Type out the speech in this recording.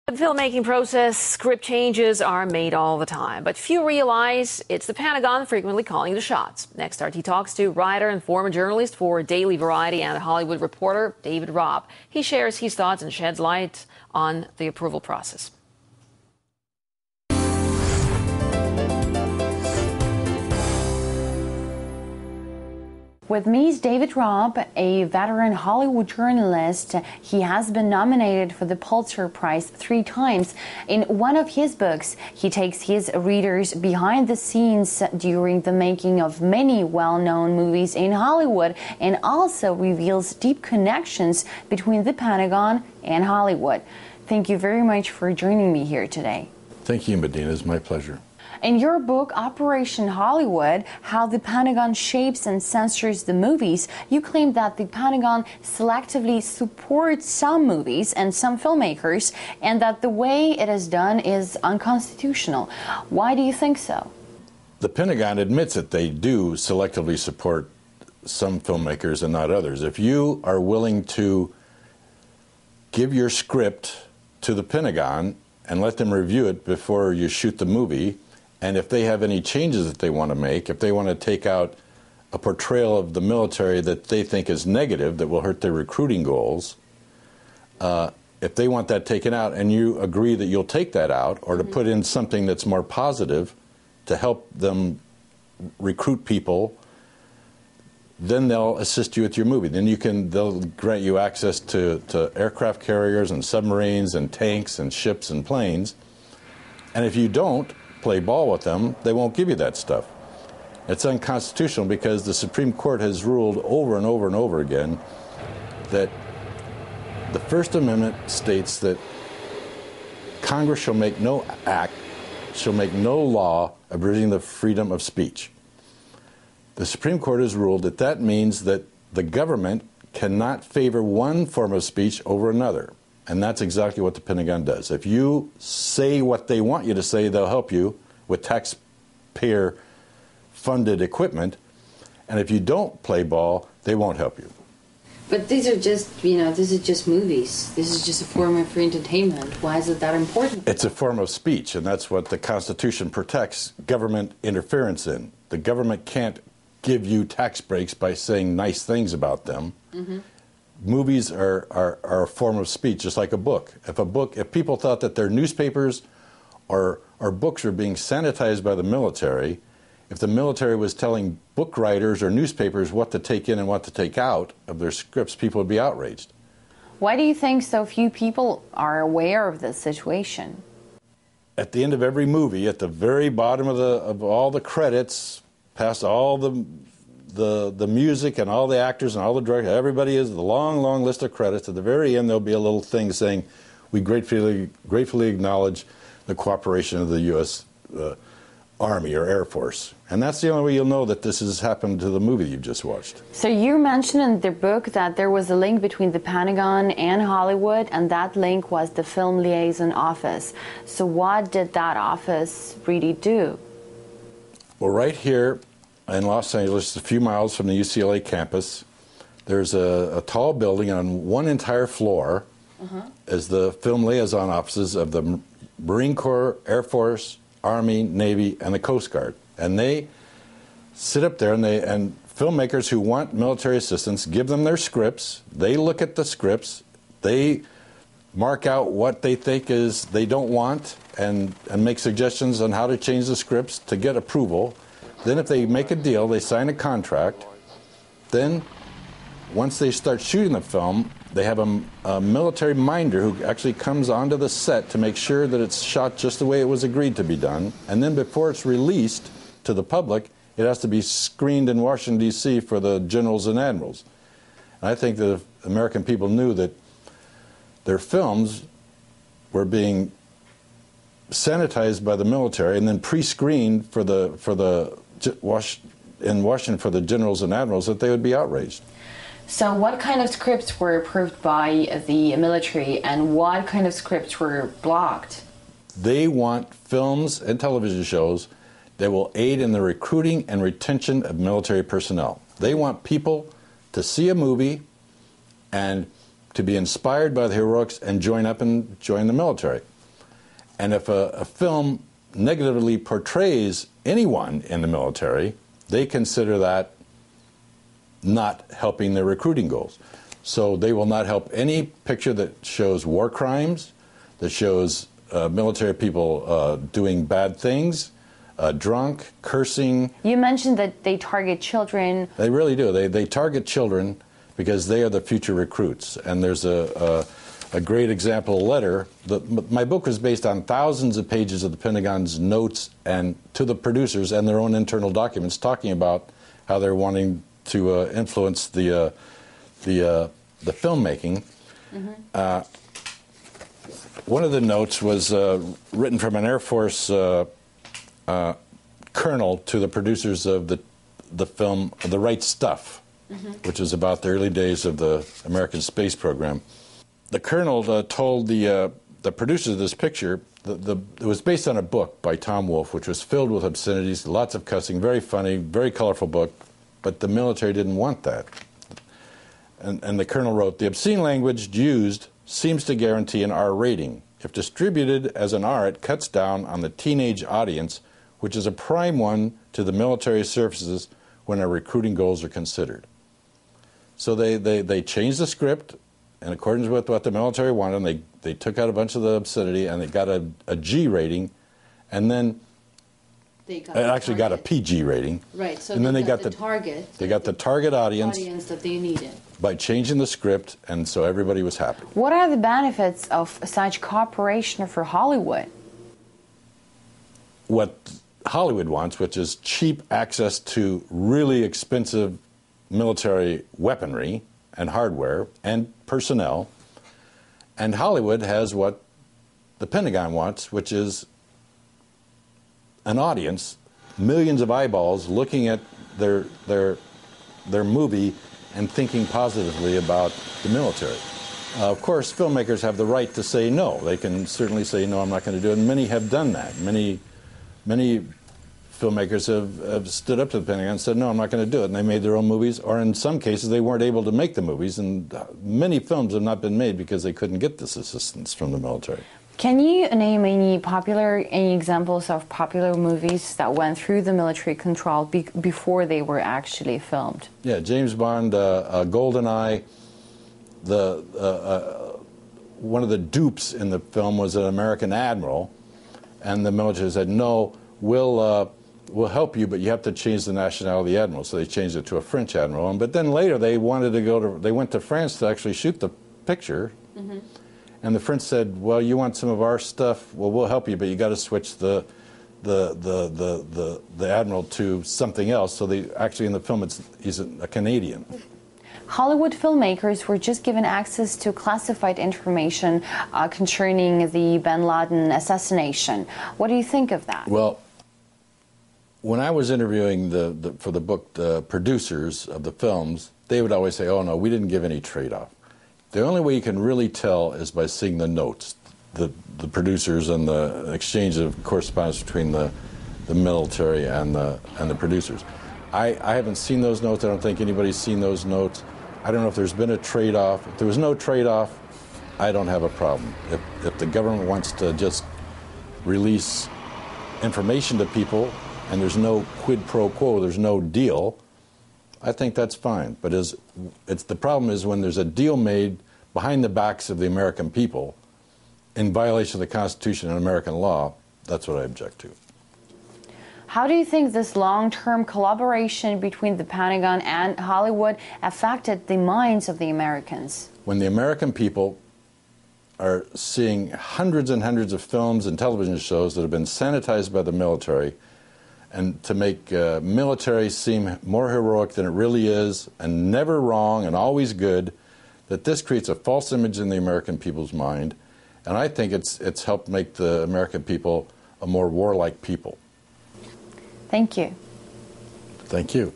The filmmaking process, script changes are made all the time, but few realize it's the Pentagon frequently calling the shots. Next, RT talks to writer and former journalist for Daily Variety and Hollywood reporter David Robb. He shares his thoughts and sheds light on the approval process. With me is David Robb, a veteran Hollywood journalist. He has been nominated for the Pulitzer Prize 3 times. In one of his books, he takes his readers behind the scenes during the making of many well-known movies in Hollywood and also reveals deep connections between the Pentagon and Hollywood. Thank you very much for joining me here today. Thank you, Medina. It's my pleasure. In your book, Operation Hollywood, How the Pentagon Shapes and Censors the Movies, you claim that the Pentagon selectively supports some movies and some filmmakers, and that the way it is done is unconstitutional. Why do you think so? The Pentagon admits that they do selectively support some filmmakers and not others. If you are willing to give your script to the Pentagon and let them review it before you shoot the movie, and if they have any changes that they want to make, if they want to take out a portrayal of the military that they think is negative, that will hurt their recruiting goals, if they want that taken out and you agree that you'll take that out, or to put in something that's more positive to help them recruit people, then they'll assist you with your movie. Then they'll grant you access to aircraft carriers and submarines and tanks and ships and planes. And if you don't play ball with them, they won't give you that stuff. It's unconstitutional because the Supreme Court has ruled over and over and over again that the First Amendment states that Congress shall make no law abridging the freedom of speech. The Supreme Court has ruled that that means that the government cannot favor one form of speech over another. And that's exactly what the Pentagon does. If you say what they want you to say, they'll help you with taxpayer-funded equipment. And if you don't play ball, they won't help you. But these are just, this is just movies. This is just a form of entertainment. Why is it that important? It's a form of speech, and that's what the Constitution protects government interference in. The government can't give you tax breaks by saying nice things about them. Mm-hmm. Movies are a form of speech, just like a book. If people thought that their newspapers or books were being sanitized by the military, if the military was telling book writers or newspapers what to take in and what to take out of their scripts, people would be outraged. Why do you think so few people are aware of this situation? At the end of every movie, at the very bottom of all the credits, past all the music and all the actors and all the directors, everybody is the long list of credits. At the very end, there'll be a little thing saying, "We gratefully acknowledge the cooperation of the U.S. Army or Air Force." And that's the only way you'll know that this has happened to the movie you've just watched. So you mentioned in the book that there was a link between the Pentagon and Hollywood, and that link was the Film Liaison Office. So what did that office really do? Well, right here in Los Angeles, a few miles from the UCLA campus, there's a tall building on one entire floor as the film liaison offices of the Marine Corps, Air Force, Army, Navy, and the Coast Guard. And they sit up there, and filmmakers who want military assistance give them their scripts. They look at the scripts. They mark out what they think they don't want and make suggestions on how to change the scripts to get approval. Then if they make a deal, they sign a contract. Then once they start shooting the film, they have a military minder who actually comes onto the set to make sure that it's shot just the way it was agreed to be done. And then before it's released to the public, it has to be screened in Washington, D.C. for the generals and admirals. And I think that if American people knew that their films were being sanitized by the military and then pre-screened in Washington for the generals and admirals, that they would be outraged. So what kind of scripts were approved by the military and what kind of scripts were blocked? They want films and television shows that will aid in the recruiting and retention of military personnel. They want people to see a movie and to be inspired by the heroics and join the military. And if a film negatively portrays anyone in the military, they consider that not helping their recruiting goals. So they will not help any picture that shows war crimes, that shows military people doing bad things, drunk, cursing. You mentioned that they target children. They really do. They target children because they are the future recruits. And there's a great example letter. My book was based on thousands of pages of the Pentagon's notes and to the producers and their own internal documents talking about how they're wanting to influence the filmmaking. Mm-hmm. One of the notes was written from an Air Force colonel to the producers of the film The Right Stuff, mm-hmm. which is about the early days of the American space program. The colonel told the producers of this picture, it was based on a book by Tom Wolfe, which was filled with obscenities, lots of cussing, very funny, very colorful book, but the military didn't want that. And the colonel wrote, "The obscene language used seems to guarantee an R rating. If distributed as an R, it cuts down on the teenage audience, which is a prime one to the military services when our recruiting goals are considered." So they changed the script in accordance with what the military wanted, and they took out a bunch of the obscenity, and they got a G rating, and then it actually got a PG rating. Right, so and then they got the target. They got the target audience that they needed. By changing the script, and so everybody was happy. What are the benefits of such cooperation for Hollywood? What Hollywood wants, which is cheap access to really expensive military weaponry and hardware and personnel, and Hollywood has what the Pentagon wants, which is an audience, millions of eyeballs looking at their movie and thinking positively about the military. Of course, filmmakers have the right to say no. They can certainly say, no, I'm not going to do it, and many have done that. Many filmmakers have stood up to the Pentagon and said, no, I'm not going to do it, and they made their own movies, or in some cases, they weren't able to make the movies, and many films have not been made because they couldn't get this assistance from the military. Can you name any examples of popular movies that went through the military control before they were actually filmed? Yeah, James Bond, GoldenEye. One of the dupes in the film was an American admiral, and the military said, no, we'll help you, but you have to change the nationality of the admiral. So they changed it to a French admiral. But then later they went to France to actually shoot the picture. Mm-hmm. And the French said, well, you want some of our stuff? Well, we'll help you, but you got to switch the admiral to something else. So they actually, in the film, he's a Canadian. Hollywood filmmakers were just given access to classified information concerning the bin Laden assassination. What do you think of that? Well, when I was interviewing for the book, the producers of the films, they would always say, oh, no, we didn't give any trade-off. The only way you can really tell is by seeing the notes, the producers and the exchange of correspondence between the military and the producers. I haven't seen those notes. I don't think anybody's seen those notes. I don't know if there's been a trade-off. If there was no trade-off, I don't have a problem. If the government wants to just release information to people and there's no quid pro quo, there's no deal, I think that's fine. But the problem is when there's a deal made behind the backs of the American people in violation of the Constitution and American law, that's what I object to. How do you think this long-term collaboration between the Pentagon and Hollywood affected the minds of the Americans? When the American people are seeing hundreds and hundreds of films and television shows that have been sanitized by the military, and to make military seem more heroic than it really is, and never wrong and always good, that this creates a false image in the American people's mind. And I think it's helped make the American people a more warlike people. Thank you. Thank you.